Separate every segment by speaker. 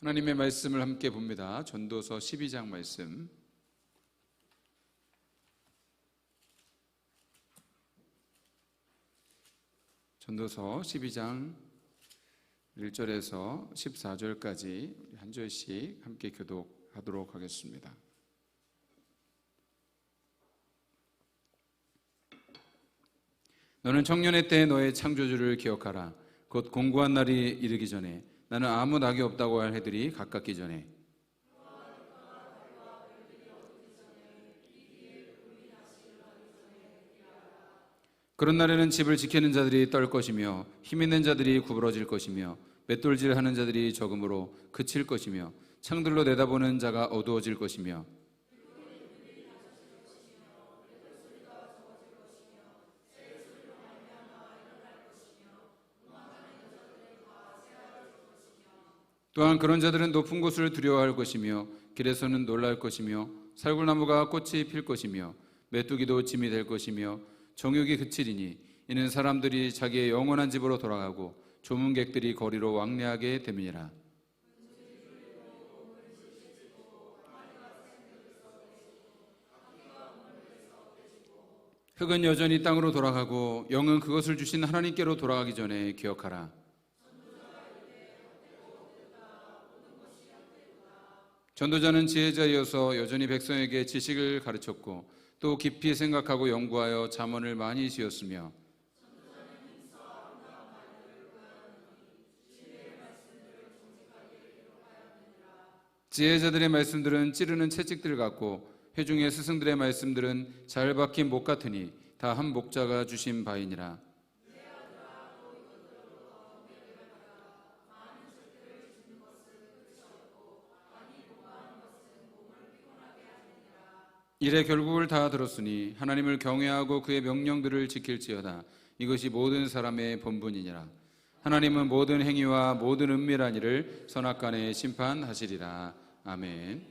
Speaker 1: 하나님의 말씀을 함께 봅니다. 전도서 12장 말씀. 전도서 12장 1절에서 14절까지 한 절씩 함께 교독하도록 하겠습니다. 너는 청년의 때 너의 창조주를 기억하라. 곧 공고한 날이 이르기 전에 나는 아무 낙이 없다고 할 해들이 가깝기 전에 그런 날에는 집을 지키는 자들이 떨 것이며 힘있는 자들이 구부러질 것이며 맷돌질하는 자들이 적음으로 그칠 것이며 창들로 내다보는 자가 어두워질 것이며 또한 그런 자들은 높은 곳을 두려워할 것이며 길에서는 놀랄 것이며 살굴나무가 꽃이 필 것이며 메뚜기도 짐이 될 것이며 정욕이 그치리니 이는 사람들이 자기의 영원한 집으로 돌아가고 조문객들이 거리로 왕래하게 됨이니라. 흙은 여전히 땅으로 돌아가고 영은 그것을 주신 하나님께로 돌아가기 전에 기억하라. 전도자는 지혜자이어서 여전히 백성에게 지식을 가르쳤고 또 깊이 생각하고 연구하여 잠언을 많이 지었으며 지혜자들의 말씀들은 찌르는 채찍들 같고 회중의 스승들의 말씀들은 잘 박힌 목 같으니 다 한 목자가 주신 바이니라. 이래 결국을 다 들었으니 하나님을 경외하고 그의 명령들을 지킬지어다. 이것이 모든 사람의 본분이니라. 하나님은 모든 행위와 모든 은밀한 일을 선악간에 심판하시리라. 아멘.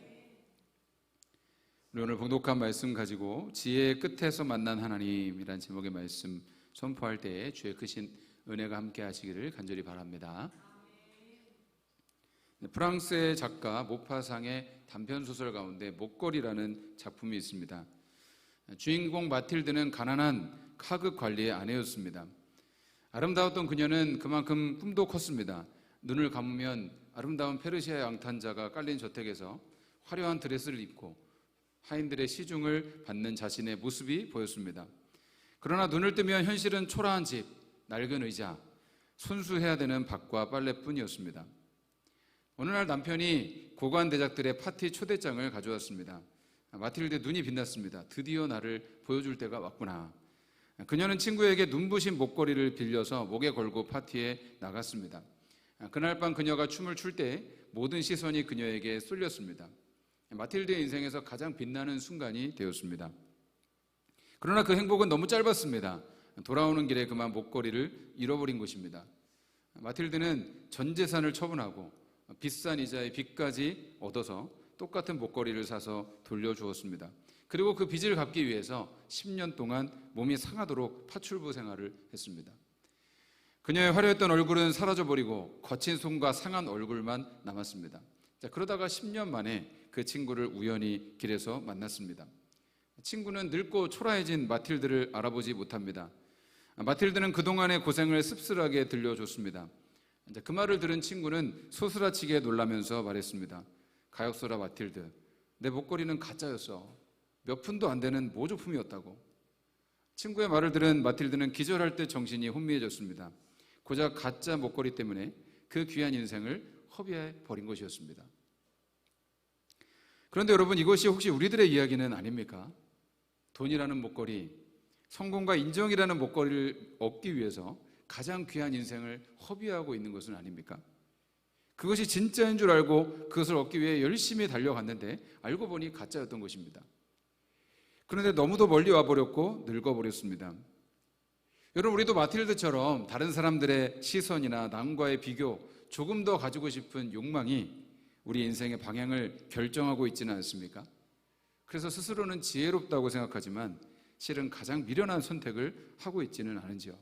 Speaker 1: 우리 오늘 봉독한 말씀 가지고 지혜의 끝에서 만난 하나님이란 제목의 말씀 선포할 때에 주의 크신 은혜가 함께 하시기를 간절히 바랍니다. 프랑스의 작가 모파상의 단편소설 가운데 목걸이라는 작품이 있습니다. 주인공 마틸드는 가난한 카극 관리의 아내였습니다. 아름다웠던 그녀는 그만큼 꿈도 컸습니다. 눈을 감으면 아름다운 페르시아 양탄자가 깔린 저택에서 화려한 드레스를 입고 하인들의 시중을 받는 자신의 모습이 보였습니다. 그러나 눈을 뜨면 현실은 초라한 집, 낡은 의자, 손수해야 되는 밥과 빨래뿐이었습니다. 어느 날 남편이 고관 대작들의 파티 초대장을 가져왔습니다. 마틸드 눈이 빛났습니다. 드디어 나를 보여줄 때가 왔구나. 그녀는 친구에게 눈부신 목걸이를 빌려서 목에 걸고 파티에 나갔습니다. 그날 밤 그녀가 춤을 출 때 모든 시선이 그녀에게 쏠렸습니다. 마틸드의 인생에서 가장 빛나는 순간이 되었습니다. 그러나 그 행복은 너무 짧았습니다. 돌아오는 길에 그만 목걸이를 잃어버린 것입니다. 마틸드는 전 재산을 처분하고 비싼 이자에 빚까지 얻어서 똑같은 목걸이를 사서 돌려주었습니다. 그리고 그 빚을 갚기 위해서 10년 동안 몸이 상하도록 파출부 생활을 했습니다. 그녀의 화려했던 얼굴은 사라져버리고 거친 손과 상한 얼굴만 남았습니다. 그러다가 10년 만에 그 친구를 우연히 길에서 만났습니다. 친구는 늙고 초라해진 마틸드를 알아보지 못합니다. 마틸드는 그동안의 고생을 씁쓸하게 들려줬습니다. 그 말을 들은 친구는 소스라치게 놀라면서 말했습니다. 가엾어라 마틸드, 내 목걸이는 가짜였어. 몇 푼도 안 되는 모조품이었다고. 친구의 말을 들은 마틸드는 기절할 듯 정신이 혼미해졌습니다. 고작 가짜 목걸이 때문에 그 귀한 인생을 허비해 버린 것이었습니다. 그런데 여러분, 이것이 혹시 우리들의 이야기는 아닙니까? 돈이라는 목걸이, 성공과 인정이라는 목걸이를 얻기 위해서 가장 귀한 인생을 허비하고 있는 것은 아닙니까? 그것이 진짜인 줄 알고 그것을 얻기 위해 열심히 달려갔는데 알고 보니 가짜였던 것입니다. 그런데 너무도 멀리 와버렸고 늙어버렸습니다. 여러분, 우리도 마틸드처럼 다른 사람들의 시선이나 남과의 비교, 조금 더 가지고 싶은 욕망이 우리 인생의 방향을 결정하고 있지는 않습니까? 그래서 스스로는 지혜롭다고 생각하지만 실은 가장 미련한 선택을 하고 있지는 않은지요.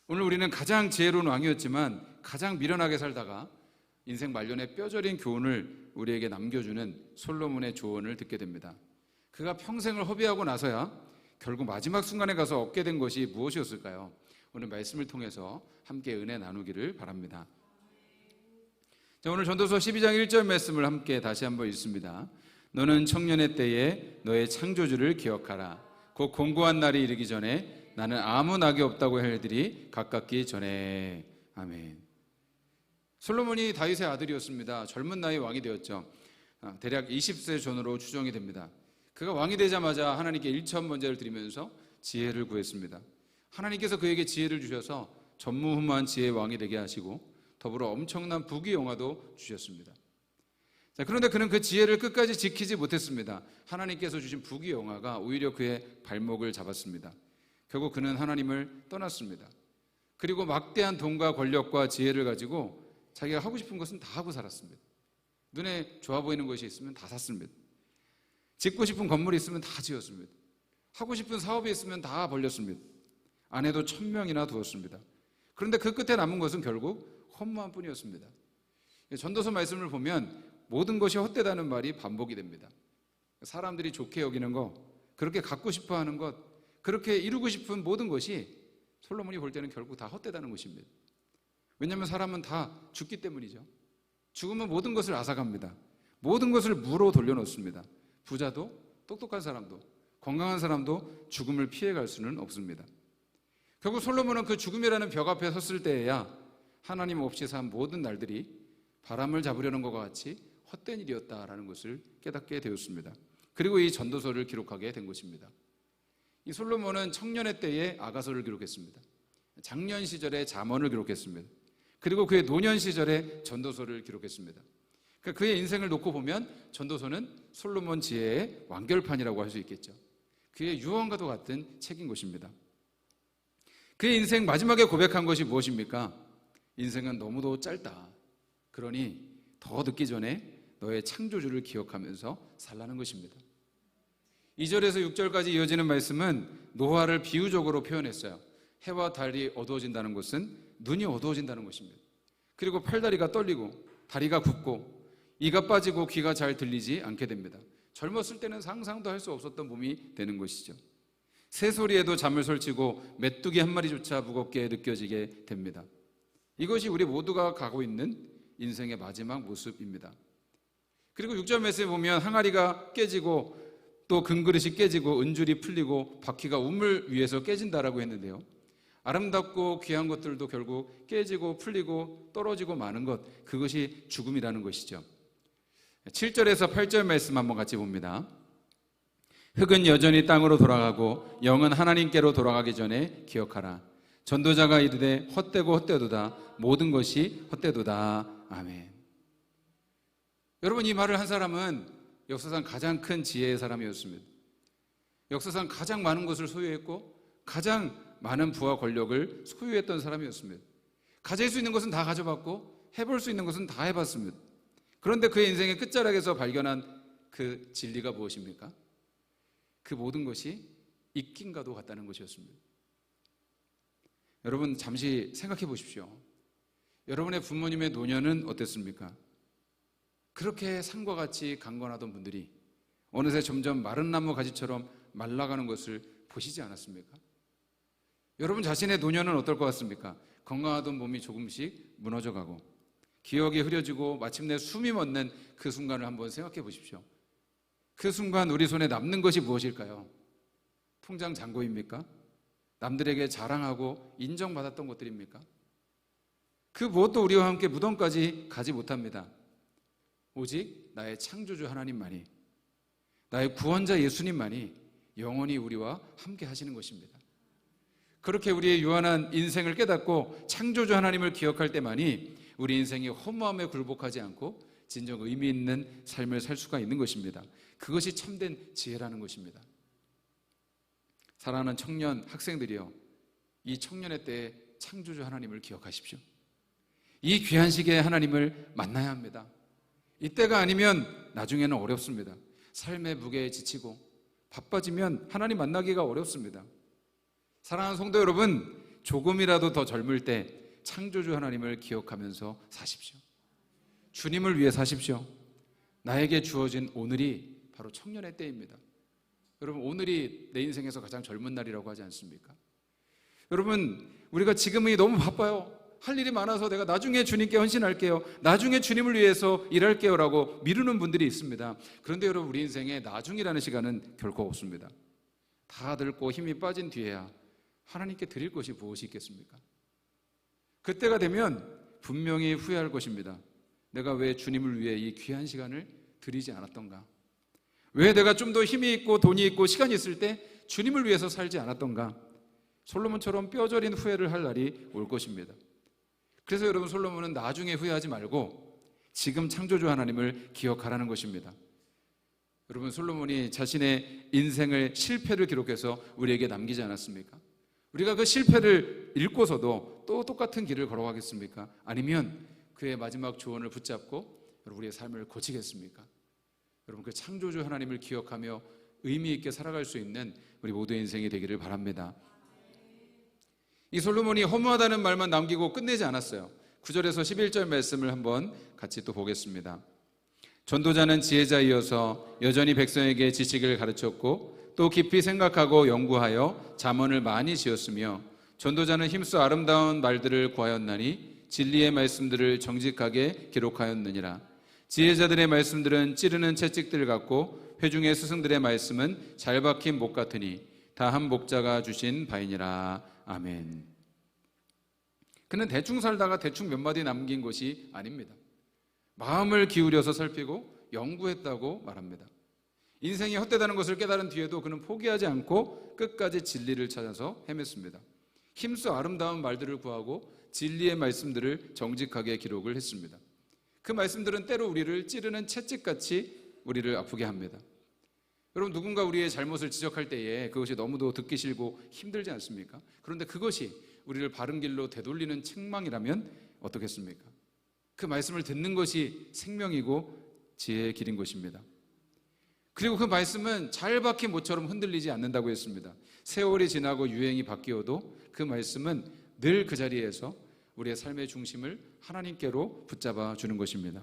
Speaker 1: 오늘 우리는 가장 지혜로운 왕이었지만 가장 미련하게 살다가 인생 말년에 뼈저린 교훈을 우리에게 남겨주는 솔로몬의 조언을 듣게 됩니다. 그가 평생을 허비하고 나서야 결국 마지막 순간에 가서 얻게 된 것이 무엇이었을까요? 오늘 말씀을 통해서 함께 은혜 나누기를 바랍니다. 자, 오늘 전도서 12장 1절 말씀을 함께 다시 한번 읽습니다. 너는 청년의 때에 너의 창조주를 기억하라. 곧 공고한 날이 이르기 전에 나는 아무 낙이 없다고 할 일들이 가깝기 전에. 아멘. 솔로몬이 다윗의 아들이었습니다. 젊은 나이 왕이 되었죠. 대략 20세 전후로 추정이 됩니다. 그가 왕이 되자마자 하나님께 일천번제를 드리면서 지혜를 구했습니다. 하나님께서 그에게 지혜를 주셔서 전무후무한 지혜의 왕이 되게 하시고 더불어 엄청난 부귀영화도 주셨습니다. 자, 그런데 그는 그 지혜를 끝까지 지키지 못했습니다. 하나님께서 주신 부귀영화가 오히려 그의 발목을 잡았습니다. 결국 그는 하나님을 떠났습니다. 그리고 막대한 돈과 권력과 지혜를 가지고 자기가 하고 싶은 것은 다 하고 살았습니다. 눈에 좋아 보이는 것이 있으면 다 샀습니다. 짓고 싶은 건물이 있으면 다 지었습니다. 하고 싶은 사업이 있으면 다 벌렸습니다. 아내도 1000명이나 두었습니다. 그런데 그 끝에 남은 것은 결국 허무한 뿐이었습니다. 전도서 말씀을 보면 모든 것이 헛되다는 말이 반복이 됩니다. 사람들이 좋게 여기는 것, 그렇게 갖고 싶어 하는 것, 그렇게 이루고 싶은 모든 것이 솔로몬이 볼 때는 결국 다 헛되다는 것입니다. 왜냐하면 사람은 다 죽기 때문이죠. 죽으면 모든 것을 앗아갑니다. 모든 것을 무로 돌려놓습니다. 부자도 똑똑한 사람도 건강한 사람도 죽음을 피해갈 수는 없습니다. 결국 솔로몬은 그 죽음이라는 벽 앞에 섰을 때에야 하나님 없이 산 모든 날들이 바람을 잡으려는 것과 같이 헛된 일이었다라는 것을 깨닫게 되었습니다. 그리고 이 전도서를 기록하게 된 것입니다. 이 솔로몬은 청년의 때에 아가서를 기록했습니다. 장년 시절에 잠언을 기록했습니다. 그리고 그의 노년 시절에 전도서를 기록했습니다. 그의 인생을 놓고 보면 전도서는 솔로몬 지혜의 완결판이라고 할 수 있겠죠. 그의 유언과도 같은 책인 것입니다. 그의 인생 마지막에 고백한 것이 무엇입니까? 인생은 너무도 짧다. 그러니 더 늦기 전에 너의 창조주를 기억하면서 살라는 것입니다. 2절에서 6절까지 이어지는 말씀은 노화를 비유적으로 표현했어요. 해와 달이 어두워진다는 것은 눈이 어두워진다는 것입니다. 그리고 팔다리가 떨리고 다리가 붓고 이가 빠지고 귀가 잘 들리지 않게 됩니다. 젊었을 때는 상상도 할 수 없었던 몸이 되는 것이죠. 새소리에도 잠을 설치고 메뚜기 한 마리조차 무겁게 느껴지게 됩니다. 이것이 우리 모두가 가고 있는 인생의 마지막 모습입니다. 그리고 6절 말씀에 보면 항아리가 깨지고 또 금그릇이 깨지고 은줄이 풀리고 바퀴가 우물 위에서 깨진다라고 했는데요. 아름답고 귀한 것들도 결국 깨지고 풀리고 떨어지고 마는 것, 그것이 죽음이라는 것이죠. 7절에서 8절 말씀 한번 같이 봅니다. 흙은 여전히 땅으로 돌아가고 영은 하나님께로 돌아가기 전에 기억하라. 전도자가 이르되 헛되고 헛되도다. 모든 것이 헛되도다. 아멘. 여러분, 이 말을 한 사람은 역사상 가장 큰 지혜의 사람이었습니다. 역사상 가장 많은 것을 소유했고 가장 많은 부와 권력을 소유했던 사람이었습니다. 가질 수 있는 것은 다 가져봤고 해볼 수 있는 것은 다 해봤습니다. 그런데 그의 인생의 끝자락에서 발견한 그 진리가 무엇입니까? 그 모든 것이 잊긴과도 같다는 것이었습니다. 여러분, 잠시 생각해 보십시오. 여러분의 부모님의 노년은 어땠습니까? 그렇게 산과 같이 강건하던 분들이 어느새 점점 마른 나무 가지처럼 말라가는 것을 보시지 않았습니까? 여러분 자신의 노년은 어떨 것 같습니까? 건강하던 몸이 조금씩 무너져가고 기억이 흐려지고 마침내 숨이 멎는 그 순간을 한번 생각해 보십시오. 그 순간 우리 손에 남는 것이 무엇일까요? 통장 잔고입니까? 남들에게 자랑하고 인정받았던 것들입니까? 그 무엇도 우리와 함께 무덤까지 가지 못합니다. 오직 나의 창조주 하나님만이, 나의 구원자 예수님만이 영원히 우리와 함께 하시는 것입니다. 그렇게 우리의 유한한 인생을 깨닫고 창조주 하나님을 기억할 때만이 우리 인생이 허무함에 굴복하지 않고 진정 의미 있는 삶을 살 수가 있는 것입니다. 그것이 참된 지혜라는 것입니다. 사랑하는 청년 학생들이여, 이 청년의 때에 창조주 하나님을 기억하십시오. 이 귀한 시기에 하나님을 만나야 합니다. 이때가 아니면 나중에는 어렵습니다. 삶의 무게에 지치고 바빠지면 하나님 만나기가 어렵습니다. 사랑하는 성도 여러분, 조금이라도 더 젊을 때 창조주 하나님을 기억하면서 사십시오. 주님을 위해 사십시오. 나에게 주어진 오늘이 바로 청년의 때입니다. 여러분, 오늘이 내 인생에서 가장 젊은 날이라고 하지 않습니까? 여러분, 우리가 지금이 너무 바빠요. 할 일이 많아서 내가 나중에 주님께 헌신할게요, 나중에 주님을 위해서 일할게요 라고 미루는 분들이 있습니다. 그런데 여러분, 우리 인생에 나중이라는 시간은 결코 없습니다. 다 늙고 힘이 빠진 뒤에야 하나님께 드릴 것이 무엇이 있겠습니까? 그때가 되면 분명히 후회할 것입니다. 내가 왜 주님을 위해 이 귀한 시간을 드리지 않았던가? 왜 내가 좀 더 힘이 있고 돈이 있고 시간이 있을 때 주님을 위해서 살지 않았던가? 솔로몬처럼 뼈저린 후회를 할 날이 올 것입니다. 그래서 여러분, 솔로몬은 나중에 후회하지 말고 지금 창조주 하나님을 기억하라는 것입니다. 여러분, 솔로몬이 자신의 인생을 실패를 기록해서 우리에게 남기지 않았습니까? 우리가 그 실패를 읽고서도 또 똑같은 길을 걸어가겠습니까? 아니면 그의 마지막 조언을 붙잡고 우리의 삶을 고치겠습니까? 여러분, 그 창조주 하나님을 기억하며 의미 있게 살아갈 수 있는 우리 모두의 인생이 되기를 바랍니다. 이 솔로몬이 허무하다는 말만 남기고 끝내지 않았어요. 9절에서 11절 말씀을 한번 같이 또 보겠습니다. 전도자는 지혜자이어서 여전히 백성에게 지식을 가르쳤고 또 깊이 생각하고 연구하여 잠언을 많이 지었으며, 전도자는 힘써 아름다운 말들을 구하였나니 진리의 말씀들을 정직하게 기록하였느니라. 지혜자들의 말씀들은 찌르는 채찍들 같고 회중의 스승들의 말씀은 잘 박힌 목 같으니 다 한 목자가 주신 바이니라. 아멘. 그는 대충 살다가 대충 몇 마디 남긴 것이 아닙니다. 마음을 기울여서 살피고 연구했다고 말합니다. 인생이 헛되다는 것을 깨달은 뒤에도 그는 포기하지 않고 끝까지 진리를 찾아서 헤맸습니다. 힘써 아름다운 말들을 구하고 진리의 말씀들을 정직하게 기록을 했습니다. 그 말씀들은 때로 우리를 찌르는 채찍같이 우리를 아프게 합니다. 여러분, 누군가 우리의 잘못을 지적할 때에 그것이 너무도 듣기 싫고 힘들지 않습니까? 그런데 그것이 우리를 바른 길로 되돌리는 책망이라면 어떻겠습니까? 그 말씀을 듣는 것이 생명이고 지혜의 길인 것입니다. 그리고 그 말씀은 잘 박힌 모처럼 흔들리지 않는다고 했습니다. 세월이 지나고 유행이 바뀌어도 그 말씀은 늘 그 자리에서 우리의 삶의 중심을 하나님께로 붙잡아 주는 것입니다.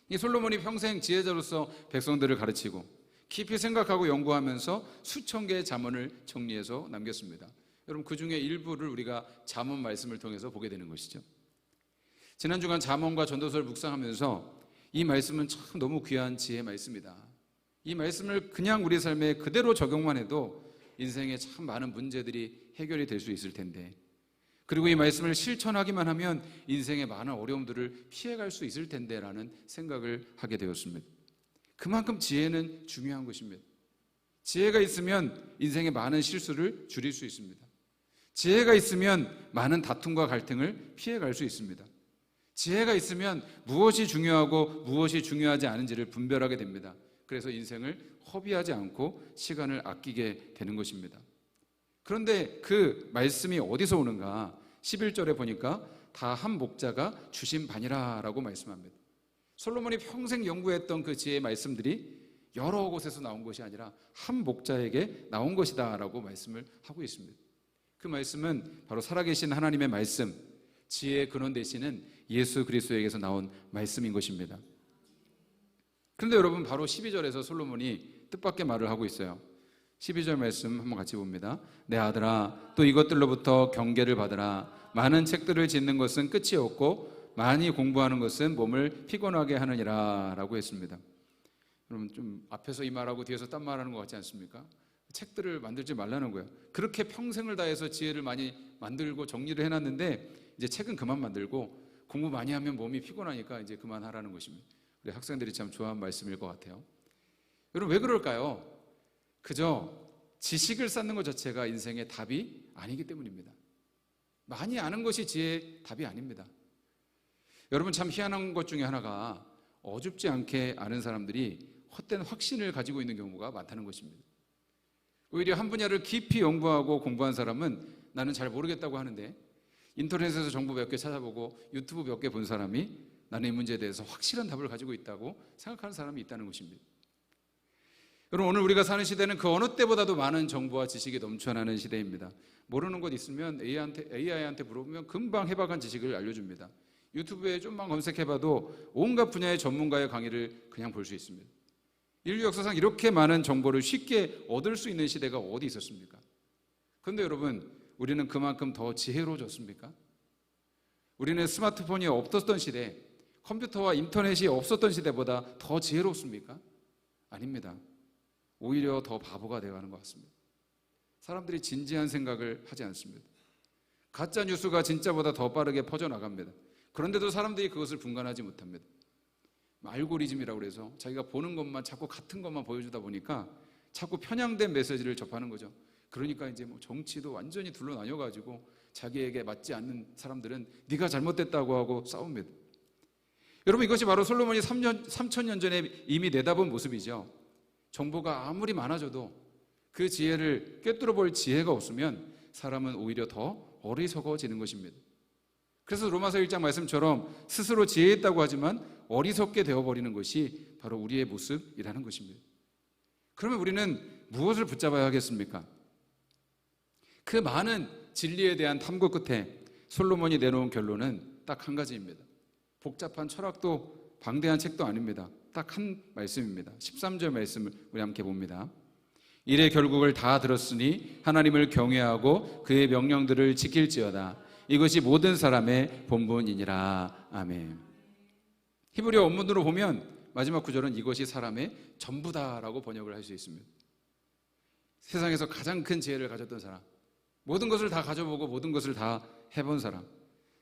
Speaker 1: 이 솔로몬이 평생 지혜자로서 백성들을 가르치고 깊이 생각하고 연구하면서 수천 개의 잠언을 정리해서 남겼습니다. 여러분, 그 중에 일부를 우리가 잠언 말씀을 통해서 보게 되는 것이죠. 지난 주간 잠언과 전도서를 묵상하면서 이 말씀은 참 너무 귀한 지혜의 말씀이다. 이 말씀을 그냥 우리 삶에 그대로 적용만 해도 인생에 참 많은 문제들이 해결이 될 수 있을 텐데, 그리고 이 말씀을 실천하기만 하면 인생의 많은 어려움들을 피해갈 수 있을 텐데 라는 생각을 하게 되었습니다. 그만큼 지혜는 중요한 것입니다. 지혜가 있으면 인생의 많은 실수를 줄일 수 있습니다. 지혜가 있으면 많은 다툼과 갈등을 피해갈 수 있습니다. 지혜가 있으면 무엇이 중요하고 무엇이 중요하지 않은지를 분별하게 됩니다. 그래서 인생을 허비하지 않고 시간을 아끼게 되는 것입니다. 그런데 그 말씀이 어디서 오는가? 11절에 보니까 다 한 목자가 주신 바니라 라고 말씀합니다. 솔로몬이 평생 연구했던 그 지혜의 말씀들이 여러 곳에서 나온 것이 아니라 한 목자에게 나온 것이다 라고 말씀을 하고 있습니다. 그 말씀은 바로 살아계신 하나님의 말씀, 지혜의 근원 되시는 예수 그리스도에게서 나온 말씀인 것입니다. 그런데 여러분, 바로 12절에서 솔로몬이 뜻밖의 말을 하고 있어요. 12절 말씀 한번 같이 봅니다. 내 아들아, 또 이것들로부터 경계를 받으라. 많은 책들을 짓는 것은 끝이 없고 많이 공부하는 것은 몸을 피곤하게 하느니라 라고 했습니다. 여러분, 좀 앞에서 이 말하고 뒤에서 딴 말하는 것 같지 않습니까? 책들을 만들지 말라는 거예요. 그렇게 평생을 다해서 지혜를 많이 만들고 정리를 해놨는데 이제 책은 그만 만들고 공부 많이 하면 몸이 피곤하니까 이제 그만하라는 것입니다. 우리 학생들이 참 좋아하는 말씀일 것 같아요. 여러분, 왜 그럴까요? 그저 지식을 쌓는 것 자체가 인생의 답이 아니기 때문입니다. 많이 아는 것이 지혜의 답이 아닙니다. 여러분, 참 희한한 것 중에 하나가 어줍지 않게 아는 사람들이 헛된 확신을 가지고 있는 경우가 많다는 것입니다. 오히려 한 분야를 깊이 연구하고 공부한 사람은 나는 잘 모르겠다고 하는데 인터넷에서 정보 몇 개 찾아보고 유튜브 몇 개 본 사람이 나는 이 문제에 대해서 확실한 답을 가지고 있다고 생각하는 사람이 있다는 것입니다. 여러분, 오늘 우리가 사는 시대는 그 어느 때보다도 많은 정보와 지식이 넘쳐나는 시대입니다. 모르는 것 있으면 AI한테 물어보면 금방 해박한 지식을 알려줍니다. 유튜브에 좀만 검색해봐도 온갖 분야의 전문가의 강의를 그냥 볼 수 있습니다. 인류 역사상 이렇게 많은 정보를 쉽게 얻을 수 있는 시대가 어디 있었습니까? 그런데 여러분, 우리는 그만큼 더 지혜로워졌습니까? 우리는 스마트폰이 없었던 시대, 컴퓨터와 인터넷이 없었던 시대보다 더 지혜롭습니까? 아닙니다. 오히려 더 바보가 되어가는 것 같습니다. 사람들이 진지한 생각을 하지 않습니다. 가짜 뉴스가 진짜보다 더 빠르게 퍼져나갑니다. 그런데도 사람들이 그것을 분간하지 못합니다. 알고리즘이라고 해서 자기가 보는 것만 자꾸 같은 것만 보여주다 보니까 자꾸 편향된 메시지를 접하는 거죠. 그러니까 이제 뭐 정치도 완전히 둘로 나뉘어가지고 자기에게 맞지 않는 사람들은 네가 잘못됐다고 하고 싸웁니다. 여러분, 이것이 바로 솔로몬이 3,000년 전에 이미 내다본 모습이죠. 정보가 아무리 많아져도 그 지혜를 꿰뚫어 볼 지혜가 없으면 사람은 오히려 더 어리석어지는 것입니다. 그래서 로마서 1장 말씀처럼 스스로 지혜 있다고 하지만 어리석게 되어버리는 것이 바로 우리의 모습이라는 것입니다. 그러면 우리는 무엇을 붙잡아야 하겠습니까? 그 많은 진리에 대한 탐구 끝에 솔로몬이 내놓은 결론은 딱 한 가지입니다. 복잡한 철학도 방대한 책도 아닙니다. 딱 한 말씀입니다. 13절 말씀을 우리 함께 봅니다. 이래 결국을 다 들었으니 하나님을 경외하고 그의 명령들을 지킬지어다. 이것이 모든 사람의 본분이니라. 아멘. 히브리어 원문으로 보면 마지막 구절은 이것이 사람의 전부다라고 번역을 할 수 있습니다. 세상에서 가장 큰 지혜를 가졌던 사람, 모든 것을 다 가져보고 모든 것을 다 해본 사람,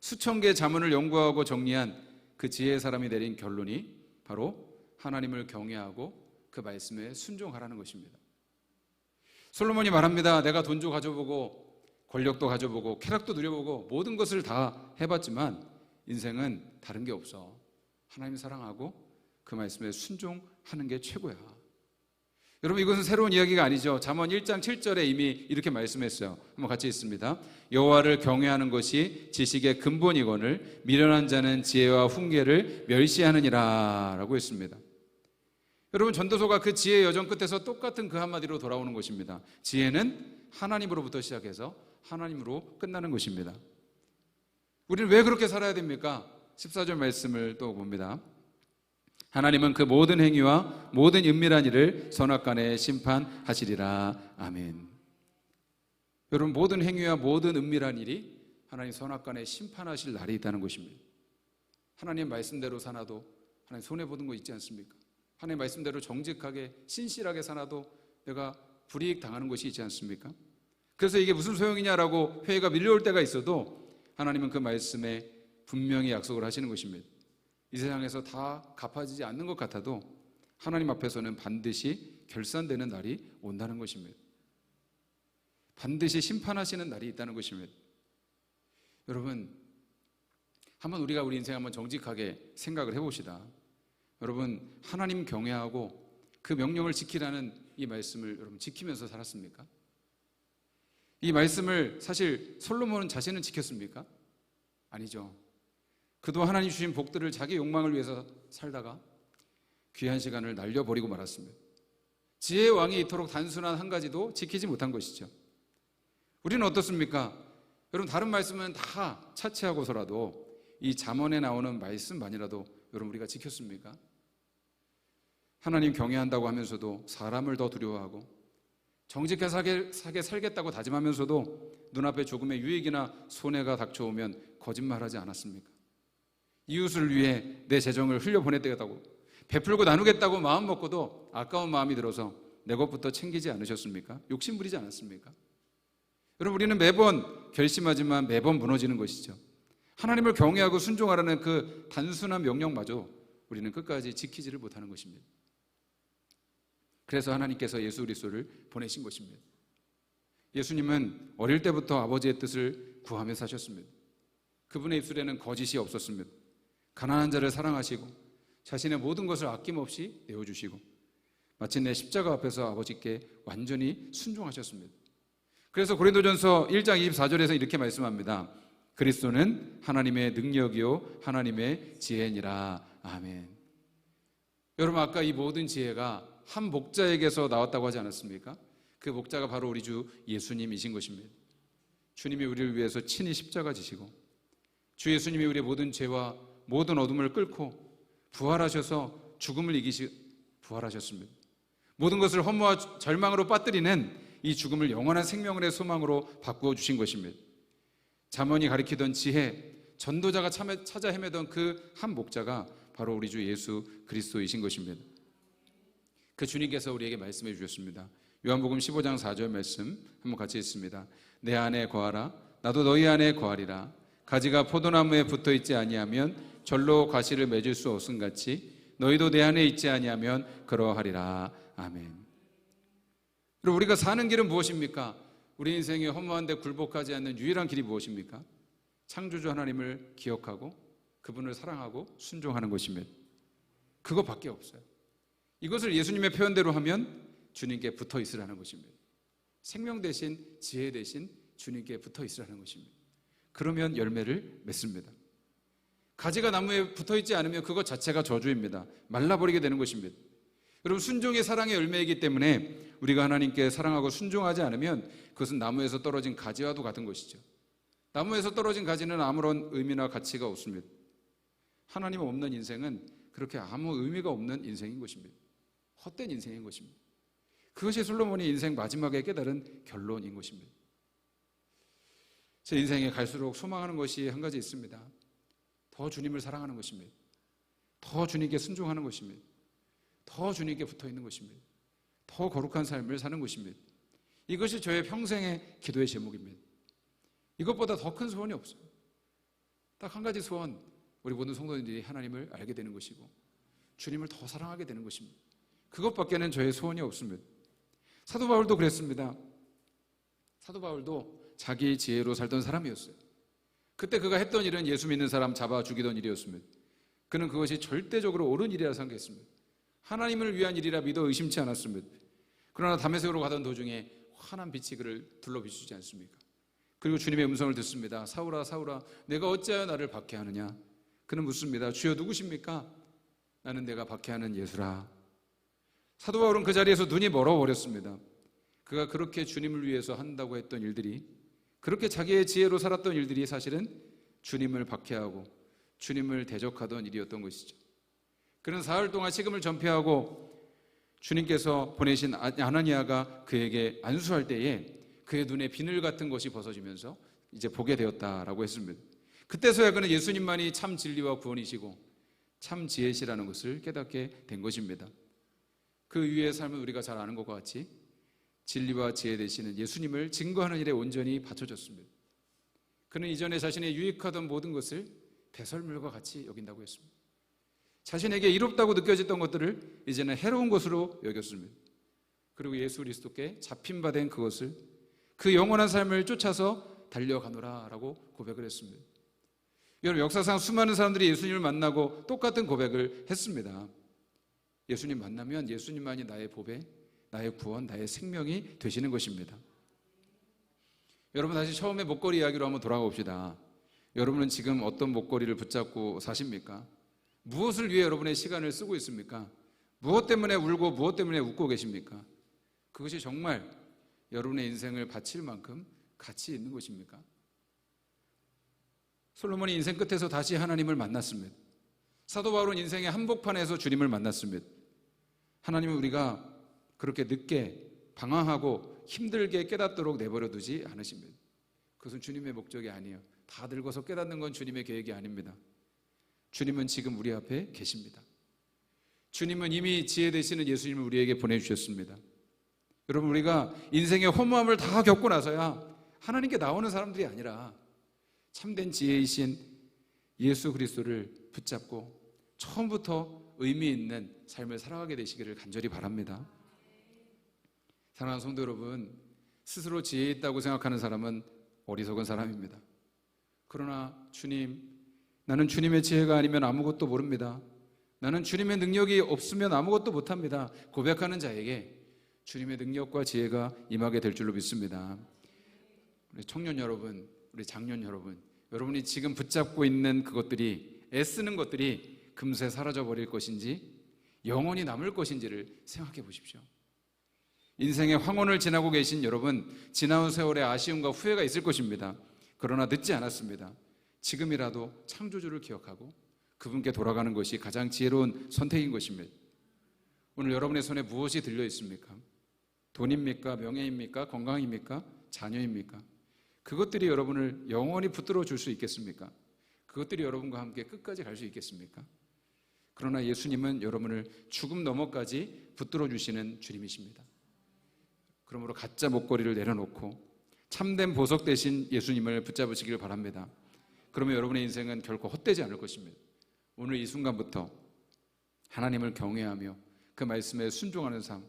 Speaker 1: 수천 개의 자문을 연구하고 정리한 그 지혜의 사람이 내린 결론이 바로 하나님을 경외하고 그 말씀에 순종하라는 것입니다. 솔로몬이 말합니다. 내가 돈도 가져보고 권력도 가져보고 쾌락도 누려보고 모든 것을 다 해봤지만 인생은 다른 게 없어. 하나님 사랑하고 그 말씀에 순종하는 게 최고야. 여러분, 이것은 새로운 이야기가 아니죠. 잠언 1장 7절에 이미 이렇게 말씀했어요. 한번 같이 읽습니다. 여호와를 경외하는 것이 지식의 근본이거늘 미련한 자는 지혜와 훈계를 멸시하느니라 라고 했습니다. 여러분, 전도서가 그 지혜의 여정 끝에서 똑같은 그 한마디로 돌아오는 것입니다. 지혜는 하나님으로부터 시작해서 하나님으로 끝나는 것입니다. 우리는 왜 그렇게 살아야 됩니까? 14절 말씀을 또 봅니다. 하나님은 그 모든 행위와 모든 은밀한 일을 선악간에 심판하시리라. 아멘. 여러분, 모든 행위와 모든 은밀한 일이 하나님 선악간에 심판하실 날이 있다는 것입니다. 하나님 말씀대로 사나도 하나님 손해보는 거 있지 않습니까? 하나님 말씀대로 정직하게 신실하게 사나도 내가 불이익 당하는 것이 있지 않습니까? 그래서 이게 무슨 소용이냐라고 회의가 밀려올 때가 있어도 하나님은 그 말씀에 분명히 약속을 하시는 것입니다. 이 세상에서 다 갚아지지 않는 것 같아도 하나님 앞에서는 반드시 결산되는 날이 온다는 것입니다. 반드시 심판하시는 날이 있다는 것입니다. 여러분, 한번 우리가 우리 인생 한번 정직하게 생각을 해봅시다. 여러분, 하나님 경외하고 그 명령을 지키라는 이 말씀을 여러분 지키면서 살았습니까? 이 말씀을 사실 솔로몬은 자신은 지켰습니까? 아니죠. 그도 하나님 주신 복들을 자기 욕망을 위해서 살다가 귀한 시간을 날려버리고 말았습니다. 지혜의 왕이 이토록 단순한 한 가지도 지키지 못한 것이죠. 우리는 어떻습니까? 여러분, 다른 말씀은 다 차치하고서라도 이 잠언에 나오는 말씀만이라도 여러분 우리가 지켰습니까? 하나님 경외한다고 하면서도 사람을 더 두려워하고 정직하게 살겠다고 다짐하면서도 눈앞에 조금의 유익이나 손해가 닥쳐오면 거짓말하지 않았습니까? 이웃을 위해 내 재정을 흘려보냈다고 베풀고 나누겠다고 마음 먹고도 아까운 마음이 들어서 내 것부터 챙기지 않으셨습니까? 욕심 부리지 않았습니까? 여러분, 우리는 매번 결심하지만 매번 무너지는 것이죠. 하나님을 경외하고 순종하라는 그 단순한 명령마저 우리는 끝까지 지키지를 못하는 것입니다. 그래서 하나님께서 예수 그리스도를 보내신 것입니다. 예수님은 어릴 때부터 아버지의 뜻을 구하며 사셨습니다. 그분의 입술에는 거짓이 없었습니다. 가난한 자를 사랑하시고 자신의 모든 것을 아낌없이 내어주시고 마침내 십자가 앞에서 아버지께 완전히 순종하셨습니다. 그래서 고린도전서 1장 24절에서 이렇게 말씀합니다. 그리스도는 하나님의 능력이요 하나님의 지혜니라. 아멘. 여러분, 아까 이 모든 지혜가 한 목자에게서 나왔다고 하지 않았습니까? 그 목자가 바로 우리 주 예수님이신 것입니다. 주님이 우리를 위해서 친히 십자가 지시고 주 예수님이 우리의 모든 죄와 모든 어둠을 끓고 부활하셔서 죽음을 부활하셨습니다. 모든 것을 허무와 절망으로 빠뜨리는 이 죽음을 영원한 생명의 소망으로 바꾸어 주신 것입니다. 잠언이 가리키던 지혜, 전도자가 찾아 헤매던 그 한 목자가 바로 우리 주 예수 그리스도이신 것입니다. 그 주님께서 우리에게 말씀해 주셨습니다. 요한복음 15장 4절 말씀 한번 같이 읽습니다. 내 안에 거하라, 나도 너희 안에 거하리라. 가지가 포도나무에 붙어 있지 아니하면 절로 과실을 맺을 수 없음 같이 너희도 내 안에 있지 아니하면 그러하리라. 아멘. 그리고 우리가 사는 길은 무엇입니까? 우리 인생에 허무한데 굴복하지 않는 유일한 길이 무엇입니까? 창조주 하나님을 기억하고 그분을 사랑하고 순종하는 것입니다. 그거밖에 없어요. 이것을 예수님의 표현대로 하면 주님께 붙어 있으라는 것입니다. 생명 대신 지혜 대신 주님께 붙어 있으라는 것입니다. 그러면 열매를 맺습니다. 가지가 나무에 붙어 있지 않으면 그것 자체가 저주입니다. 말라버리게 되는 것입니다. 여러분, 순종이 사랑의 열매이기 때문에 우리가 하나님께 사랑하고 순종하지 않으면 그것은 나무에서 떨어진 가지와도 같은 것이죠. 나무에서 떨어진 가지는 아무런 의미나 가치가 없습니다. 하나님 없는 인생은 그렇게 아무 의미가 없는 인생인 것입니다. 헛된 인생인 것입니다. 그것이 솔로몬이 인생 마지막에 깨달은 결론인 것입니다. 제 인생에 갈수록 소망하는 것이 한 가지 있습니다. 더 주님을 사랑하는 것입니다. 더 주님께 순종하는 것입니다. 더 주님께 붙어 있는 것입니다. 더 거룩한 삶을 사는 것입니다. 이것이 저의 평생의 기도의 제목입니다. 이것보다 더 큰 소원이 없어요. 딱 한 가지 소원, 우리 모든 성도님들이 하나님을 알게 되는 것이고 주님을 더 사랑하게 되는 것입니다. 그것밖에는 저의 소원이 없습니다. 사도 바울도 그랬습니다. 사도 바울도 자기 지혜로 살던 사람이었어요. 그때 그가 했던 일은 예수 믿는 사람 잡아 죽이던 일이었습니다. 그는 그것이 절대적으로 옳은 일이라 생각했습니다. 하나님을 위한 일이라 믿어 의심치 않았습니다. 그러나 다메섹으로 가던 도중에 환한 빛이 그를 둘러비추지 않습니까? 그리고 주님의 음성을 듣습니다. 사울아 사울아 내가 어찌하여 나를 박해하느냐? 그는 묻습니다. 주여 누구십니까? 나는 내가 박해하는 예수라. 사도 바울은 그 자리에서 눈이 멀어버렸습니다. 그가 그렇게 주님을 위해서 한다고 했던 일들이, 그렇게 자기의 지혜로 살았던 일들이 사실은 주님을 박해하고 주님을 대적하던 일이었던 것이죠. 그는 사흘 동안 식음을 전폐하고 주님께서 보내신 아나니아가 그에게 안수할 때에 그의 눈에 비늘 같은 것이 벗어지면서 이제 보게 되었다라고 했습니다. 그때서야 그는 예수님만이 참 진리와 구원이시고 참 지혜시라는 것을 깨닫게 된 것입니다. 그 위의 삶은 우리가 잘 아는 것과 같이 진리와 지혜 되시는 예수님을 증거하는 일에 온전히 바쳐졌습니다. 그는 이전에 자신의 유익하던 모든 것을 배설물과 같이 여긴다고 했습니다. 자신에게 이롭다고 느껴졌던 것들을 이제는 해로운 것으로 여겼습니다. 그리고 예수 그리스도께 잡힌 바 된 그것을, 그 영원한 삶을 쫓아서 달려가노라 라고 고백을 했습니다. 여러분, 역사상 수많은 사람들이 예수님을 만나고 똑같은 고백을 했습니다. 예수님 만나면 예수님만이 나의 보배, 나의 구원, 나의 생명이 되시는 것입니다. 여러분, 다시 처음에 목걸이 이야기로 한번 돌아가 봅시다. 여러분은 지금 어떤 목걸이를 붙잡고 사십니까? 무엇을 위해 여러분의 시간을 쓰고 있습니까? 무엇 때문에 울고 무엇 때문에 웃고 계십니까? 그것이 정말 여러분의 인생을 바칠 만큼 가치 있는 것입니까? 솔로몬이 인생 끝에서 다시 하나님을 만났습니다. 사도 바울은 인생의 한복판에서 주님을 만났습니다. 하나님은 우리가 그렇게 늦게 방황하고 힘들게 깨닫도록 내버려 두지 않으십니다. 그것은 주님의 목적이 아니에요. 다 늙어서 깨닫는 건 주님의 계획이 아닙니다. 주님은 지금 우리 앞에 계십니다. 주님은 이미 지혜 되시는 예수님을 우리에게 보내주셨습니다. 여러분, 우리가 인생의 허무함을 다 겪고 나서야 하나님께 나오는 사람들이 아니라 참된 지혜이신 예수 그리스도를 붙잡고 처음부터 의미 있는 삶을 살아가게 되시기를 간절히 바랍니다. 사랑하는 성도 여러분, 스스로 지혜 있다고 생각하는 사람은 어리석은 사람입니다. 그러나 나는 주님의 지혜가 아니면 아무것도 모릅니다. 나는 주님의 능력이 없으면 아무것도 못합니다. 고백하는 자에게 주님의 능력과 지혜가 임하게 될 줄로 믿습니다. 우리 청년 여러분, 우리 장년 여러분, 여러분이 지금 붙잡고 있는 그것들이, 애쓰는 것들이 금세 사라져 버릴 것인지 영원히 남을 것인지를 생각해 보십시오. 인생의 황혼을 지나고 계신 여러분, 지나온 세월의 아쉬움과 후회가 있을 것입니다. 그러나 늦지 않았습니다. 지금이라도 창조주를 기억하고 그분께 돌아가는 것이 가장 지혜로운 선택인 것입니다. 오늘 여러분의 손에 무엇이 들려 있습니까? 돈입니까? 명예입니까? 건강입니까? 자녀입니까? 그것들이 여러분을 영원히 붙들어 줄 수 있겠습니까? 그것들이 여러분과 함께 끝까지 갈 수 있겠습니까? 그러나 예수님은 여러분을 죽음 너머까지 붙들어 주시는 주님이십니다. 그러므로 가짜 목걸이를 내려놓고 참된 보석 대신 예수님을 붙잡으시길 바랍니다. 그러면 여러분의 인생은 결코 헛되지 않을 것입니다. 오늘 이 순간부터 하나님을 경외하며 그 말씀에 순종하는 삶,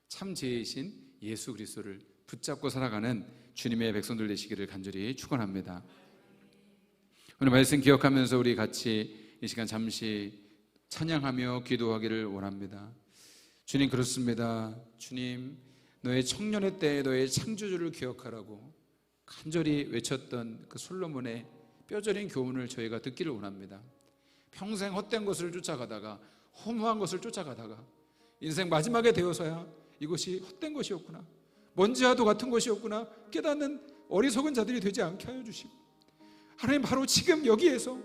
Speaker 1: 참 지혜이신 예수 그리스도를 붙잡고 살아가는 주님의 백성들 되시기를 간절히 축원합니다. 오늘 말씀 기억하면서 우리 같이 이 시간 잠시 찬양하며 기도하기를 원합니다. 주님, 그렇습니다. 주님, 너의 청년의 때에 너의 창조주를 기억하라고 간절히 외쳤던 그 솔로몬의 뼈저린 교훈을 저희가 듣기를 원합니다. 평생 헛된 것을 쫓아가다가, 허무한 것을 쫓아가다가 인생 마지막에 되어서야 이것이 헛된 것이었구나, 먼지와도 같은 것이었구나 깨닫는 어리석은 자들이 되지 않게 하여 주시고, 하나님, 바로 지금 여기에서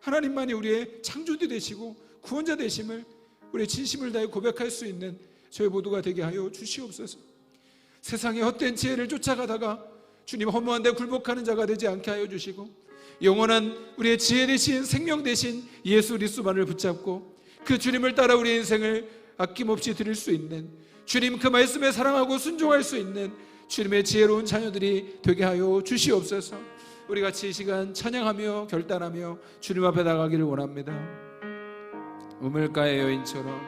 Speaker 1: 하나님만이 우리의 창조주 되시고 구원자 되심을 우리의 진심을 다해 고백할 수 있는 저희 모두가 되게 하여 주시옵소서. 세상의 헛된 지혜를 쫓아가다가 주님 허무한 데 굴복하는 자가 되지 않게 하여 주시고, 영원한 우리의 지혜 되신 생명 되신 예수 그리스도만을 붙잡고 그 주님을 따라 우리의 인생을 아낌없이 드릴 수 있는, 주님 그 말씀에 사랑하고 순종할 수 있는 주님의 지혜로운 자녀들이 되게 하여 주시옵소서. 우리 같이 이 시간 찬양하며 결단하며 주님 앞에 나가기를 원합니다. 우물가의 여인처럼,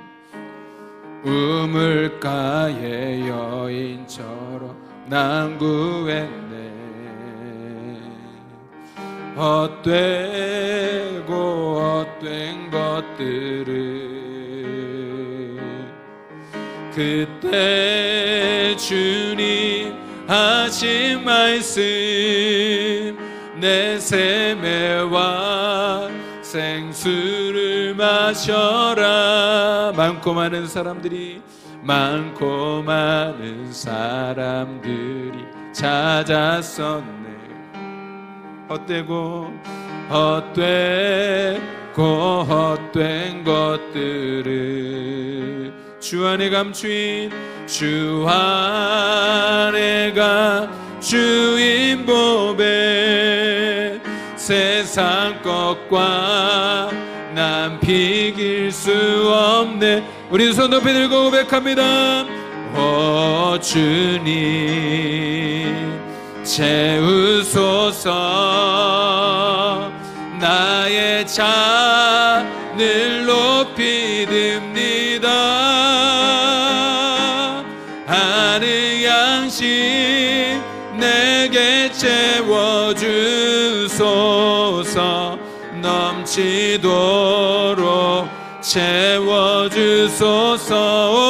Speaker 1: 우물가의 여인처럼 난 구했네. 헛되고 헛된 것들을 그때 주님 하신 말씀, 내 세매와 생수를 마셔라. 많고 많은 사람들이 찾았었네. 헛되고 헛된 것들을 주 안에 감추인, 주 안에 감추인 보배, 세상 것과 난 비길 수 없네. 우리 손 높이 들고 고백합니다. 오 주님 채우소서, 나의 잔을 높이 듭니다. 하늘 양식 내게 채워주소서, 넘치도록 채워주소서.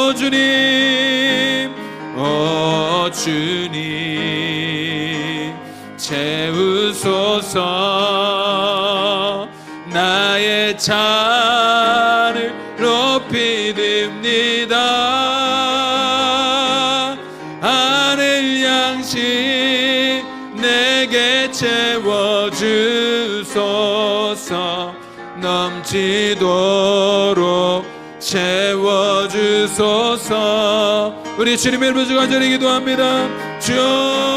Speaker 1: 오 주님, 오 주님 채우소서, 나의 잔을 높이 듭니다. 하늘 양식 내게 채워주소서, 넘치도록 채워주소서. 우리 주님의 이름으로 간절히 기도합니다. 주여.